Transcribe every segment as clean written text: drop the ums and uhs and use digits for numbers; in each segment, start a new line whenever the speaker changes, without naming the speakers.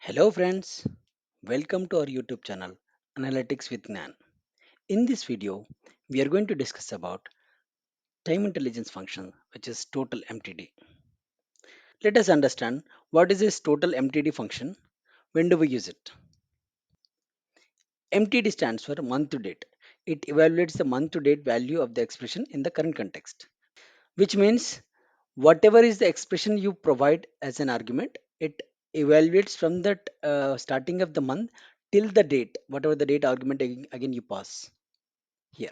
Hello friends, welcome to our YouTube channel Analytics with Nan. In this video, we are going to discuss about time intelligence function which is total MTD. Let us understand what is this total MTD function, when do we use it? MTD stands for month to date. It evaluates the month to date value of the expression in the current context, which means whatever is the expression you provide as an argument, it evaluates from that starting of the month till the date, whatever the date argument again you pass here.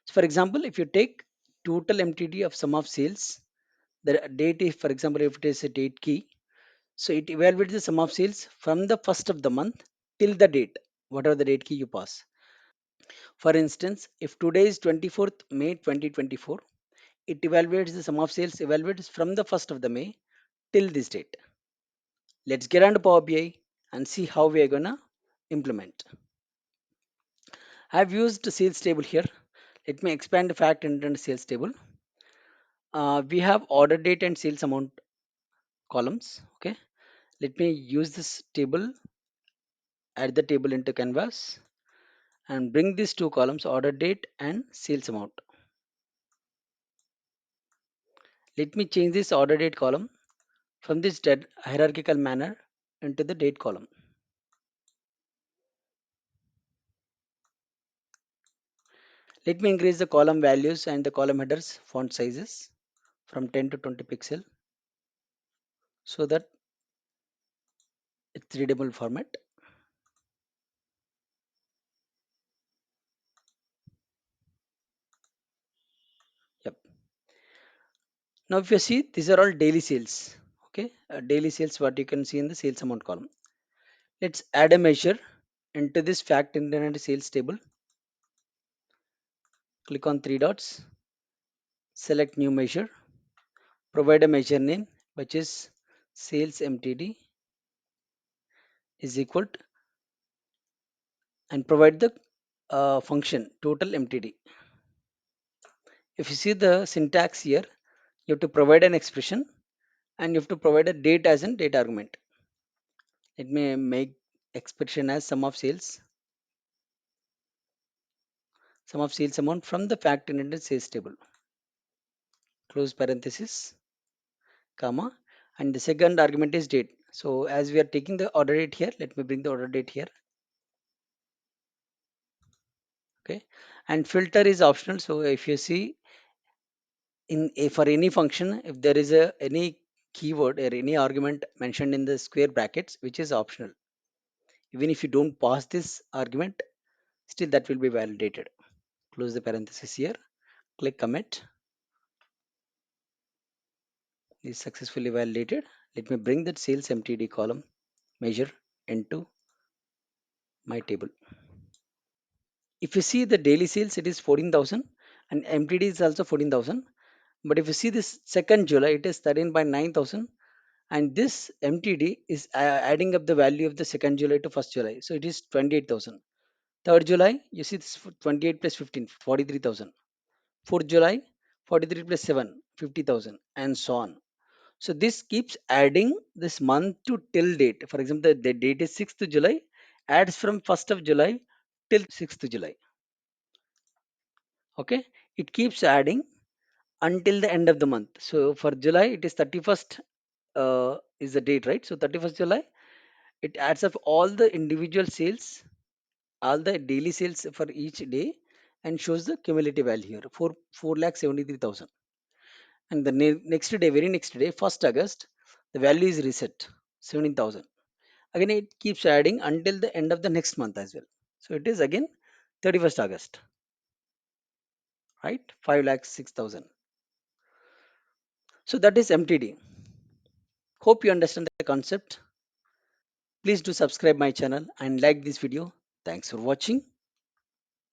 So for example, if you take total MTD of sum of sales, the date is, for example, if it is a date key, so it evaluates the sum of sales from the first of the month till the date, whatever the date key you pass. For instance, if today is 24th May 2024, it evaluates the sum of sales evaluates from the first of the May till this date. Let's get on to Power BI and see how we are gonna implement. I've used sales table here. Let me expand the fact into the sales table. We have order date and sales amount columns. Okay, let me use this table, add the table into canvas and bring these two columns, order date and sales amount. Let me change this order date column from this hierarchical manner into the date column. Let me increase the column values and the column headers font sizes from 10 to 20 pixel so that it's readable format. Yep. Now if you see, these are all daily sales. Okay, daily sales what you can see in the sales amount column. Let's add a measure into this fact independent sales table. Click on three dots, select new measure, provide a measure name which is sales MTD is equal to, and provide the function total MTD. If you see the syntax here, you have to provide an expression and you have to provide a date as an date argument. Let me make expression as sum of sales amount from the fact independent sales table. Close parenthesis, comma, and the second argument is date. So as we are taking the order date here, let me bring the order date here. Okay, and filter is optional. So if you see for any function, if there is a any keyword or any argument mentioned in the square brackets, which is optional, even if you don't pass this argument, still that will be validated. Close the parenthesis here, click commit. Is successfully validated. Let me bring that sales MTD column measure into my table. If you see the daily sales, it is 14,000 and MTD is also 14,000. But if you see this second July, it is 13 by 9,000 and this MTD is adding up the value of the second July to first July. So it is 28,000. Third July, you see this 28 plus 15, 43,000. Fourth July, 43 plus 7, 50,000 and so on. So this keeps adding this month to till date. For example, the date is 6th July, adds from 1st of July till 6th July. Okay, it keeps adding until the end of the month. So for July, it is 31st is the date, right? So 31st July, it adds up all the individual sales, all the daily sales for each day, and shows the cumulative value here, 4,73,000. And the next day, very next day, 1st August, the value is reset, 17,000. Again, it keeps adding until the end of the next month as well. So it is again 31st August, right? 5,06,000. So that is MTD. Hope you understand the concept. Please do subscribe my channel and like this video. Thanks for watching.